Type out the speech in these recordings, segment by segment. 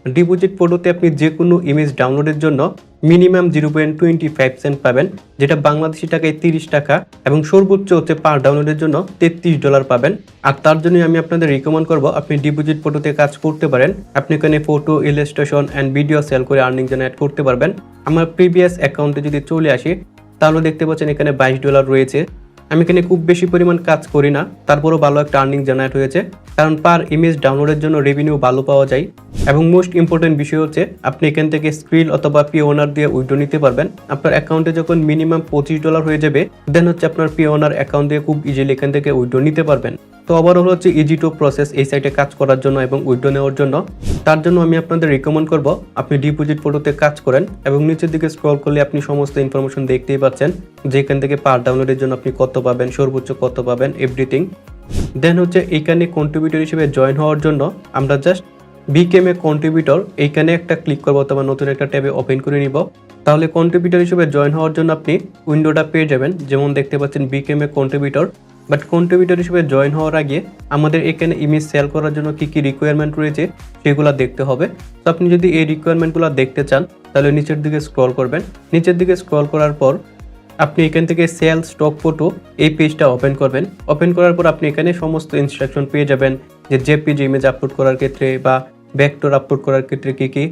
Deposit ফটোতে আপনি যে কোনো ইমেজ ডাউনলোডের জন্য মিনিমাম 0.25 সেন্ট পাবেন, যেটা বাংলাদেশি টাকায় 30 টাকা, এবং সর্বোচ্চ হচ্ছে পার ডাউনলোডের জন্য $33 পাবেন। আর তার জন্যই আমি আপনাদের রিকমেন্ড করব আপনি ডিপোজিট ফটোতে কাজ করতে পারেন। আপনি এখানে photo, illustration and video sell করে আর্নিং জেনারেট করতে পারবেন। আমার প্রিভিয়াস অ্যাকাউন্টে যদি চলে আসি তাহলে দেখতে পাচ্ছেন এখানে $22 রয়েছে। আমি এখানে খুব বেশি পরিমাণ কাজ করি না, তারপরও ভালো একটা আর্নিং জেনারেট হয়েছে, কারণ পার ইমেজ ডাউনলোডের জন্য রেভিনিউ ভালো পাওয়া যায়। এবং মোস্ট ইম্পর্টেন্ট বিষয় হচ্ছে আপনি এখান থেকে স্ক্রিল অথবা পি ওনার দিয়ে উইথড্র নিতে পারবেন। আপনার অ্যাকাউন্টে যখন মিনিমাম $25 হয়ে যাবে, দেন হচ্ছে আপনার পি ওনার অ্যাকাউন্ট দিয়ে খুব ইজিলি এখান থেকে উইথড্র নিতে পারবেন। তো ওভারঅল হচ্ছে ইজি টু প্রসেস এই সাইটে কাজ করার জন্য এবং উইথড্র নেওয়ার জন্য। তার জন্য আমি আপনাদের রিকমেন্ড করব আপনি ডিপোজিট ফটোতে কাজ করেন, এবং নিচের দিকে স্ক্রল করলে আপনি সমস্ত ইনফরমেশন দেখতেই পাচ্ছেন যে এখান থেকে পার ডাউনলোডের জন্য আপনি কত পাবেন, সর্বোচ্চ কত পাবেন, এভরিথিং। দেন হচ্ছে এইখানে কন্ট্রিবিউটর হিসেবে জয়েন হওয়ার জন্য আমরা জাস্ট বিকেম এ কন্ট্রিবিউটর এইখানে একটা ক্লিক করবো অথবা নতুন একটা ট্যাবে ওপেন করে নিব। তাহলে কন্ট্রিবিউটর হিসেবে জয়েন হওয়ার জন্য আপনি উইন্ডোটা পেয়ে যাবেন, যেমন দেখতে পাচ্ছেন became A contributor. But contributor হিসেবে জয়েন হওয়ার আগে আমাদের এখানে ইমেজ সেল করার জন্য কি কি রিকোয়ারমেন্ট রয়েছে সেগুলো দেখতে হবে। তো আপনি যদি এই রিকোয়ারমেন্টগুলো দেখতে চান তাহলে নিচের দিকে স্ক্রল করবেন। নিচের দিকে স্ক্রল করার পর আপনি এখান থেকে সেল স্টক ফটো এই পেজটা ওপেন করবেন। ওপেন করার পর আপনি এখানে সমস্ত ইনস্ট্রাকশন পেয়ে যাবেন যে জেপিজি ইমেজ আপলোড করার ক্ষেত্রে বা ভেক্টর আপলোড করার ক্ষেত্রে কি কি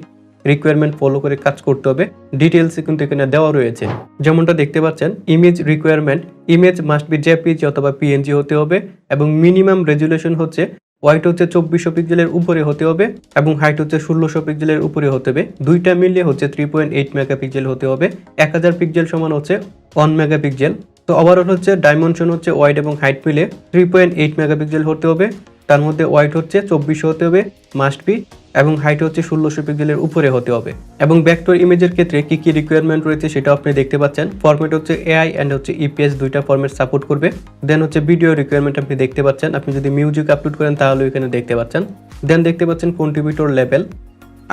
রিকোয়ারমেন্ট ফলো করে কাজ করতে হবে, ডিটেলসে কিন্তু এখানে দেওয়া রয়েছে। যেমনটা দেখতে পাচ্ছেন image requirement, image must be JPG অথবা পিএনজি হতে হবে, এবং মিনিমাম রেজুলেশন হচ্ছে ওয়াইট হচ্ছে 2400 পিক্সেলের উপরে হতে হবে, এবং হাইট হচ্ছে 1600 পিক্সেলের উপরে হতে হবে। দুইটা মিলিয়ে হচ্ছে 3.8 মেগাপিক্সেল হতে হবে। 1000 পিক্সেল সমান হচ্ছে 1 মেগাপিক্সেল। তো ওভারঅল হচ্ছে ডাইমেনশন হচ্ছে ওয়াইড এবং হাইট মিলে 3.8 মেগাপিক্সেল হতে হবে। তার মধ্যে ওয়াইড হচ্ছে 2400 হতে হবে মাস্ট বি, এবং হাইট হচ্ছে 1600 পিক্সেলের উপরে হতে হবে। এবং ভেক্টর ইমেজের ক্ষেত্রে কি কি রিকোয়ারমেন্ট রয়েছে সেটা আপনি দেখতে পাচ্ছেন। ফরম্যাট হচ্ছে এআই অ্যান্ড হচ্ছে ইপিএস দুইটা ফরম্যাট সাপোর্ট করবে। দেন হচ্ছে ভিডিও রিকোয়ারমেন্ট আপনি দেখতে পাচ্ছেন, আপনি যদি মিউজিক আপলোড করেন তাহলে এখানে দেখতে পাচ্ছেন। দেন দেখতে পাচ্ছেন কন্ট্রিবিউটর লেভেল।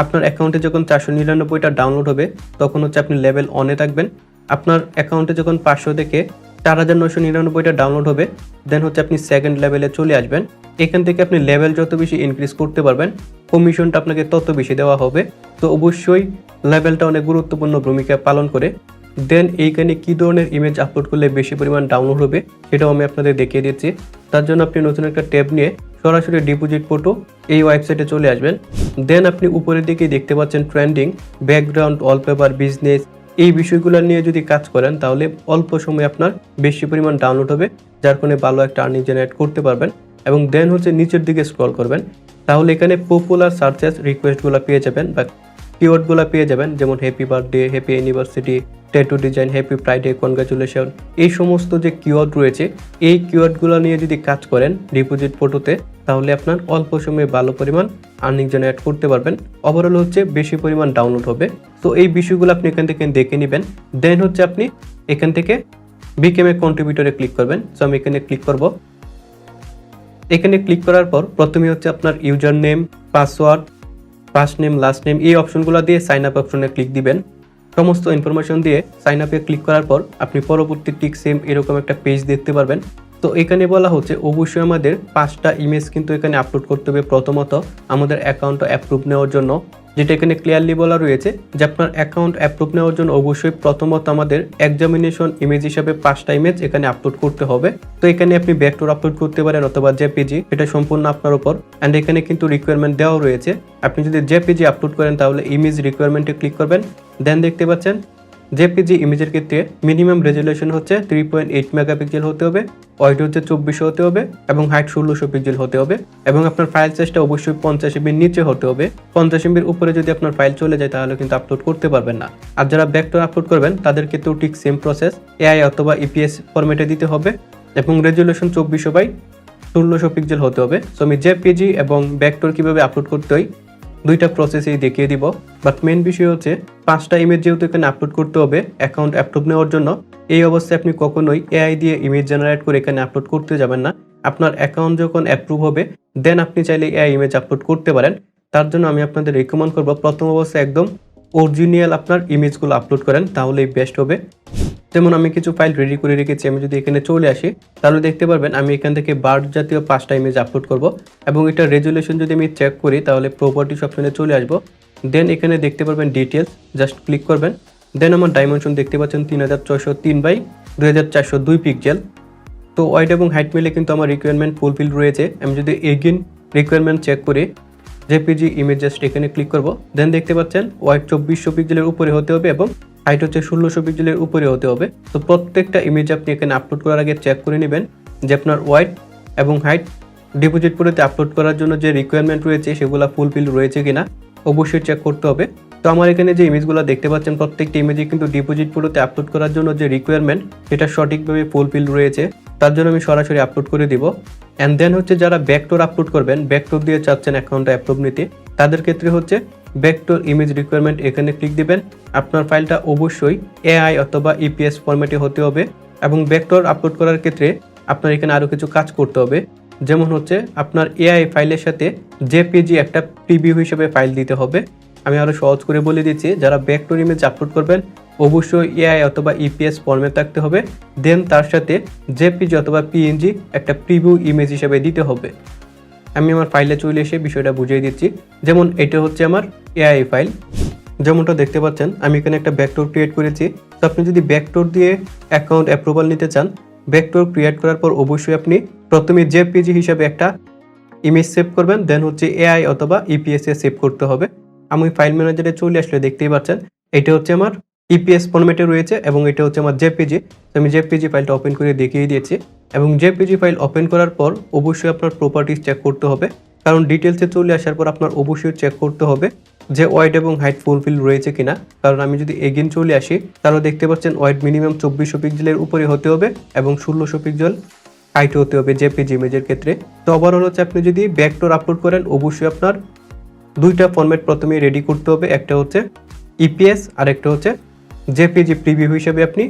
আপনার অ্যাকাউন্টে যখন 499টা ডাউনলোড হবে তখন হচ্ছে আপনি লেভেল অনে থাকবেন। আপনার অ্যাকাউন্টে যখন 500 থেকে 4999টা ডাউনলোড হবে দেন হচ্ছে আপনি সেকেন্ড লেভেলে চলে আসবেন। এখান থেকে আপনি লেভেল যত বেশি ইনক্রিজ করতে পারবেন কমিশনটা আপনাকে তত বেশি দেওয়া হবে। তো অবশ্যই লেভেলটা অনেক গুরুত্বপূর্ণ ভূমিকা পালন করে। দেন এইখানে কী ধরনের ইমেজ আপলোড করলে বেশি পরিমাণ ডাউনলোড হবে সেটাও আমি আপনাদের দেখিয়ে দিচ্ছি। তার জন্য আপনি নতুন একটা ট্যাব নিয়ে সরাসরি ডিপোজিট ফটো এই ওয়েবসাইটে চলে আসবেন। দেন আপনি উপরের দিকে দেখতে পাচ্ছেন ট্রেন্ডিং, ব্যাকগ্রাউন্ড, ওয়ালপেপার, বিজনেস, এই বিষয়গুলো নিয়ে যদি কাজ করেন তাহলে অল্প সময়ে আপনার বেশি পরিমাণ ডাউনলোড হবে, যার কারণে ভালো একটা আর্নিং জেনারেট করতে পারবেন। এবং দেন হচ্ছে নিচের দিকে স্ক্রল করবেন, তাহলে এখানে পপুলার সার্চেস রিকোয়েস্টগুলো পেয়ে যাবেন বা কিওয়ার্ডগুলো পেয়ে যাবেন, যেমন happy birthday, happy anniversary, tattoo design, happy Friday, congratulation. এই সমস্ত যে কিওয়ার্ড রয়েছে এই কিওয়ার্ডগুলো নিয়ে যদি কাজ করেন ডিপোজিট ফটোতে তাহলে আপনার অল্প সময়ে ভালো পরিমাণ আর্নিং জেনারেট করতে পারবেন। ওভারঅল হচ্ছে বেশি পরিমাণ ডাউনলোড হবে। তো এই বিষয়গুলো আপনি এখান থেকে দেখে নেবেন। দেন হচ্ছে আপনি এখান থেকে বিকেম এ কন্ট্রিবিউটরে ক্লিক করবেন। সো আমি এখানে ক্লিক করব। এখানে ক্লিক করার পর প্রথমে হচ্ছে আপনার user name, password, first name, last name, এই অপশনগুলো দিয়ে সাইন আপ অপশনে ক্লিক দিবেন। সমস্ত ইনফরমেশন দিয়ে সাইন আপে ক্লিক করার পর আপনি পরবর্তী টিক সেম এরকম একটা পেজ দেখতে পারবেন। তো এখানে বলা হচ্ছে অবশ্যই আমাদের 5টা ইমেজ কিন্তু এখানে আপলোড করতে হবে প্রথমত আমাদের অ্যাকাউন্টটা অ্যাপ্রুভ নেওয়ার জন্য, যেটা এখানে ক্লিয়ারলি বলা রয়েছে যে আপনার অ্যাকাউন্ট অ্যাপ্রুভ নেওয়ার জন্য অবশ্যই প্রথমত আমাদের এক্সামিনেশন ইমেজ হিসাবে 5টা ইমেজ এখানে আপলোড করতে হবে। তো এখানে আপনি ভেক্টর আপলোড করতে পারেন অথবা জেপিজি, এটা সম্পূর্ণ আপনার উপর। অ্যান্ড এখানে কিন্তু রিকোয়ারমেন্ট দেওয়া রয়েছে। আপনি যদি জেপিজি আপলোড করেন তাহলে ইমেজ রিকোয়ারমেন্টে ক্লিক করবেন। দেন দেখতে পাচ্ছেন জেপিজি ইমেজের ক্ষেত্রে মিনিমাম রেজুলেশন হচ্ছে 3.8 মেগাপিক্সেল হতে হবে, ওয়াইড হচ্ছে 2400 হতে হবে, এবং হাইট 1600 পিক্সেল হতে হবে, এবং আপনার ফাইল সাইজটা অবশ্যই 50 MB নিচে হতে হবে। 50 MB উপরে যদি আপনার ফাইল চলে যায় তাহলে কিন্তু আপলোড করতে পারবেন না। আর যারা ভেক্টর আপলোড করবেন তাদের ক্ষেত্রেও ঠিক সেম প্রসেস, এআই অথবা ইপিএস ফরম্যাটে দিতে হবে, এবং রেজুলেশন 2400x1600 পিক্সেল হতে হবে। সো আমি জেপিজি এবং ভেক্টর কিভাবে আপলোড করতে হয় দুইটা প্রসেসেই দেখিয়ে দিব। বাট মেন বিষয় হচ্ছে 5টা ইমেজ যেহেতু এখানে আপলোড করতে হবে অ্যাকাউন্ট অ্যাপ্রুভ নেওয়ার জন্য, এই অবস্থায় আপনি কখনোই এআই দিয়ে ইমেজ জেনারেট করে এখানে আপলোড করতে যাবেন না। আপনার অ্যাকাউন্ট যখন অ্যাপ্রুভ হবে দেন আপনি চাইলে এআই ইমেজ আপলোড করতে পারেন। তার জন্য আমি আপনাদের রিকমেন্ড করবো প্রথম অবস্থায় একদম অরিজিনাল আপনার ইমেজগুলো আপলোড করেন, তাহলেই বেস্ট হবে। যেমন আমি কিছু ফাইল রেডি করে রেখেছি, আমি যদি এখানে চলে আসি তাহলে দেখতে পারবেন আমি এখান থেকে বার্ড জাতীয় 5টা ইমেজ আপলোড করব এবং এটা রেজুলেশন যদি আমি চেক করি তাহলে প্রপার্টিস অপশনে চলে আসব। দেন এখানে দেখতে পারবেন ডিটেলস, জাস্ট ক্লিক করবেন। দেন আমার ডাইমেনশন দেখতে পাচ্ছেন 3603 বাই 2402 পিক্সেল। তো ওয়াইড এবং হাইট মিলে কিন্তু আমার রিকোয়ারমেন্ট ফুলফিল রয়েছে। আমি যদি এগেইন রিকোয়ারমেন্ট চেক করি জেপিজি ইমেজ, জাস্ট এখানে ক্লিক করব। দেন দেখতে পাচ্ছেন ওয়াইড 2400 পিক্সেলের উপরে হতে হবে এবং হাইট হচ্ছে 1600 পিক্সেলের উপরে হতে হবে। তো প্রত্যেকটা ইমেজ আপনি এখানে আপলোড করার আগে চেক করে নেবেন যে আপনার ওয়াইড এবং হাইট ডিপোজিট প্রোতে আপলোড করার জন্য যে রিকোয়ারমেন্ট রয়েছে সেগুলো ফুলফিল রয়েছে কিনা অবশ্যই চেক করতে হবে। তো আমার এখানে যে ইমেজগুলো দেখতে পাচ্ছেন প্রত্যেকটা ইমেজে কিন্তু ডিপোজিট প্রোতে আপলোড করার জন্য যে রিকোয়ারমেন্ট সেটা সঠিকভাবে ফুলফিল রয়েছে, তার জন্য আমি সরাসরি আপলোড করে দিব। অ্যান্ড দেন হচ্ছে যারা ব্যাকডোর আপলোড করবেন, ব্যাকডোর দিয়ে চাচ্ছেন অ্যাকাউন্টটা অ্যাপ্রুভ নিতে, তাদের ক্ষেত্রে হচ্ছে ব্যাকডোর ইমেজ রিকোয়ারমেন্ট এখানে ক্লিক দিবেন। আপনার ফাইলটা অবশ্যই এআই অথবা ইপিএস ফরম্যাটে হতে হবে এবং ব্যাকডোর আপলোড করার ক্ষেত্রে আপনার এখানে আরও কিছু কাজ করতে হবে। যেমন হচ্ছে আপনার এআই ফাইলের সাথে জেপিজি একটা প্রিভিউ হিসেবে ফাইল দিতে হবে। আমি আরও সহজ করে বলে দিচ্ছি, যারা ব্যাকডোর ইমেজ আপলোড করবেন অবশ্যই এআই অথবা ইপিএস ফরম্যাট থাকতে হবে। দেন তার সাথে জেপিজি অথবা পিএনজি একটা প্রিভিউ ইমেজ হিসেবে দিতে হবে। আমি আমার ফাইলে চলে এসে বিষয়টা বুঝিয়ে দিচ্ছি। যেমন এটা হচ্ছে আমার এআই ফাইল, যেমনটা দেখতে পাচ্ছেন আমি এখানে একটা ব্যাকডোর ক্রিয়েট করেছি। তো আপনি যদি ব্যাকডোর দিয়ে অ্যাকাউন্ট অ্যাপ্রুভাল নিতে চান, ব্যাকডোর ক্রিয়েট করার পর অবশ্যই আপনি প্রথমে জেপিজি হিসাবে একটা ইমেজ সেভ করবেন, দেন হচ্ছে এআই অথবা ইপিএস এ সেভ করতে হবে। আমি ফাইল ম্যানেজারে চলে আসলে দেখতেই পাচ্ছেন এটা হচ্ছে আমার ইপিএস ফরম্যাটে রয়েছে এবং এটা হচ্ছে আমার জেপিজি। তো আমি জেপিজি ফাইলটা ওপেন করে দেখিয়ে দিয়েছি এবং জেপিজি ফাইল ওপেন করার পর অবশ্যই আপনার প্রপার্টিস চেক করতে হবে, কারণ ডিটেলসে চলে আসার পর আপনার অবশ্যই চেক করতে হবে যে ওয়াইড এবং হাইট ফুলফিল রয়েছে কিনা। কারণ আমি যদি এগেইন চলে আসি তাহলে দেখতে পাচ্ছেন ওয়াইড মিনিমাম 2400 পিক্সেলের উপরে হতে হবে এবং 1600 পিক্সেল হাইট হতে হবে জেপিজি ইমেজের ক্ষেত্রে। তো ওভারঅল হচ্ছে আপনি যদি ব্যাকডোর আপলোড করেন অবশ্যই আপনার দুইটা ফরম্যাট প্রথমে রেডি করতে হবে, একটা হচ্ছে ইপিএস আর একটা হচ্ছে জেপিজি প্রিভিউ হিসেবে আপনি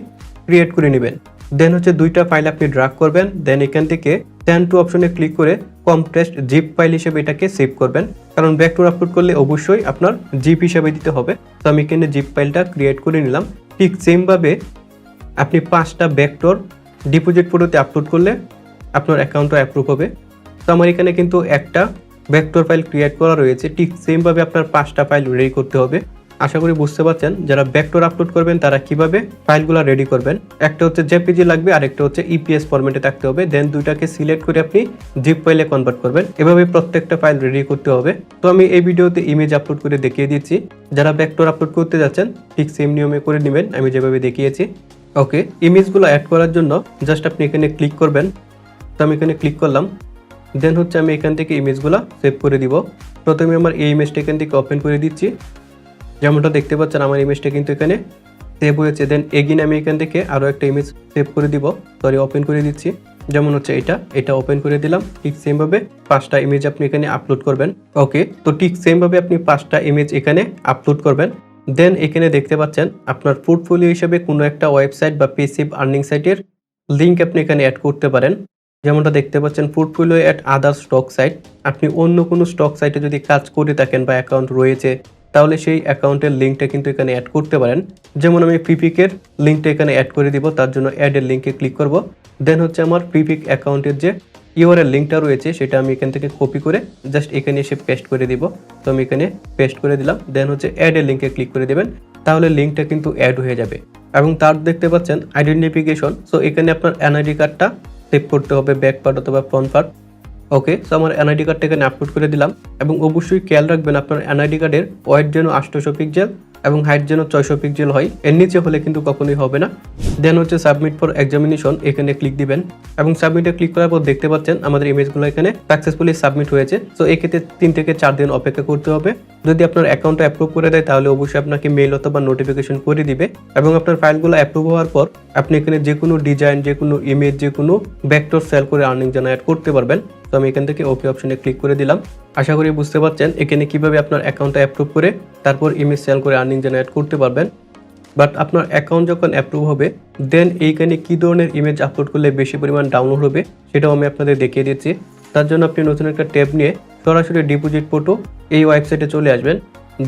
ক্রিয়েট করে নেবেন। দেন হচ্ছে দুইটা ফাইল আপনি ড্রাগ করবেন, দেন এখান থেকে সেন্ড টু অপশনে ক্লিক করে কম্প্রেসড জিপ ফাইল হিসেবে এটাকে সেভ করবেন, কারণ ব্যাকডোর আপলোড করলে অবশ্যই আপনার জিপ হিসেবে দিতে হবে। তো আমি এখানে জিপ ফাইলটা ক্রিয়েট করে নিলাম। ঠিক সেমভাবে আপনি 5টা ব্যাকডোর ডিপোজিট প্রোতে আপলোড করলে আপনার অ্যাকাউন্টটা অ্যাপ্রুভ হবে। তো আমার এখানে কিন্তু একটা ভেক্টর ফাইল ক্রিয়েট করা রয়েছে, ঠিক সেমভাবে আপনার 5টা ফাইল রেডি করতে হবে। আশা করি বুঝতে পারছেন যারা ভেক্টর আপলোড করবেন তারা কিভাবে ফাইলগুলো রেডি করবেন। একটা হচ্ছে জেপিজি লাগবে আর একটা হচ্ছে ইপিএস ফরম্যাটে থাকতে হবে, দেন দুইটাকে সিলেক্ট করে আপনি জিপ ফাইলে কনভার্ট করবেন। এভাবে প্রত্যেকটা ফাইল রেডি করতে হবে। তো আমি এই ভিডিওতে ইমেজ আপলোড করে দেখিয়ে দিচ্ছি, যারা ভেক্টর আপলোড করতে যাচ্ছেন ঠিক সেম নিয়মে করে নেবেন আমি যেভাবে দেখিয়েছি। ওকে, ইমেজগুলো অ্যাড করার জন্য জাস্ট আপনি এখানে ক্লিক করবেন। তো আমি এখানে ক্লিক করলাম, দেন হচ্ছে আমি এখান থেকে ইমেজগুলো সেভ করে দিব। প্রথমে আমার এই ইমেজটা এখান থেকে ওপেন করে দিচ্ছি, যেমনটা দেখতে পাচ্ছেন আমার ইমেজটা কিন্তু এখানে সেভ হয়েছে। দেন এগেইন আমি এখান থেকে আরও একটা ইমেজ সেভ করে দিব, ওপেন করে দিচ্ছি। যেমন হচ্ছে এটা ওপেন করে দিলাম। ঠিক সেমভাবে 5টা ইমেজ আপনি এখানে আপলোড করবেন। ওকে, তো ঠিক সেমভাবে আপনি 5টা ইমেজ এখানে আপলোড করবেন। দেন এখানে দেখতে পাচ্ছেন আপনার পোর্টফোলিও হিসেবে কোনো একটা ওয়েবসাইট বা পেসিভ আর্নিং সাইটের লিঙ্ক আপনি এখানে অ্যাড করতে পারেন। যেমনটা দেখতে পাচ্ছেন portfolio at other stock site, আপনি অন্য কোনো স্টক সাইটে যদি কাজ করে থাকেন বা অ্যাকাউন্ট রয়েছে তাহলে সেই অ্যাকাউন্টের লিঙ্কটা কিন্তু এখানে অ্যাড করতে পারেন। যেমন আমি ফ্রিপিকের লিঙ্কটা এখানে অ্যাড করে দিব, তার জন্য অ্যাডের লিঙ্কে ক্লিক করব। দেন হচ্ছে আমার ফ্রিপিক অ্যাকাউন্টের যে ইউআরএল লিঙ্কটা রয়েছে সেটা আমি এখান থেকে কপি করে জাস্ট এখানে এসে পেস্ট করে দিব। তো আমি এখানে পেস্ট করে দিলাম। দেন হচ্ছে অ্যাডের লিঙ্কে ক্লিক করে দেবেন, তাহলে লিঙ্কটা কিন্তু অ্যাড হয়ে যাবে। এবং তার দেখতে পাচ্ছেন আইডেন্টিফিকেশন, সো এখানে আপনার এনআইডি কার্ডটা সেভ করতে হবে, ব্যাক পার্ট অথবা ফ্রন্ট পার্ট। ওকে, সো আমার এনআইডি কার্ডটা এখানে আপলোড করে দিলাম এবং অবশ্যই খেয়াল রাখবেন আপনার এনআইডি কার্ডের ওয়েট যেন 800 পিক্সেল এবং হাইট যেন 600 পিক্সেল হয়, এর নিচে হলে কিন্তু কখনোই হবে না। দেন হচ্ছে সাবমিট ফর এক্সামিনেশন, এখানে ক্লিক দিবেন এবং সাবমিটে ক্লিক করার পর দেখতে পাচ্ছেন আমাদের ইমেজগুলো এখানে সাকসেসফুলি সাবমিট হয়েছে। সো এক্ষেত্রে 3 থেকে 4 দিন অপেক্ষা করতে হবে। যদি আপনার অ্যাকাউন্টটা অ্যাপ্রুভ করে দেয় তাহলে অবশ্যই আপনাকে মেইল অথবা নোটিফিকেশন করে দিবে এবং আপনার ফাইলগুলো অ্যাপ্রুভ হওয়ার পর আপনি এখানে যে কোনো ডিজাইন, যে কোনো ইমেজ, যে কোনো ভেক্টর সেল করে আর্নিং জেনারেট করতে পারবেন। তো আমি এখান থেকে ওকে অপশনে ক্লিক করে দিলাম। আশা করি বুঝতে পারছেন এখানে কিভাবে আপনার অ্যাকাউন্টটা অ্যাপ্রুভ করে তারপর ইমেজ সেল করে আর্নিং জেনারেট করতে পারবেন। বাট আপনার অ্যাকাউন্ট যখন অ্যাপ্রুভ হবে দেন এইখানে কী ধরনের ইমেজ আপলোড করলে বেশি পরিমাণ ডাউনলোড হবে সেটাও আমি আপনাদের দেখিয়ে দিচ্ছি। তার জন্য আপনি নতুন একটা ট্যাব নিয়ে সরাসরি ডিপোজিট পোর্টো এই ওয়েবসাইটে চলে আসবেন।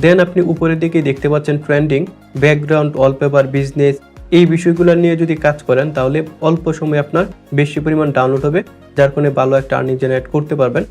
দেন আপনি উপরের দিকে দেখতে পাচ্ছেন ট্রেন্ডিং, ব্যাকগ্রাউন্ড, ওয়ালপেপার, বিজনেস, এই বিষয়গুলো নিয়ে যদি কাজ করেন তাহলে অল্প সময়ে আপনার বেশি পরিমাণ ডাউনলোড হবে, যার কারণে ভালো একটা আর্নিং জেনারেট করতে পারবেন।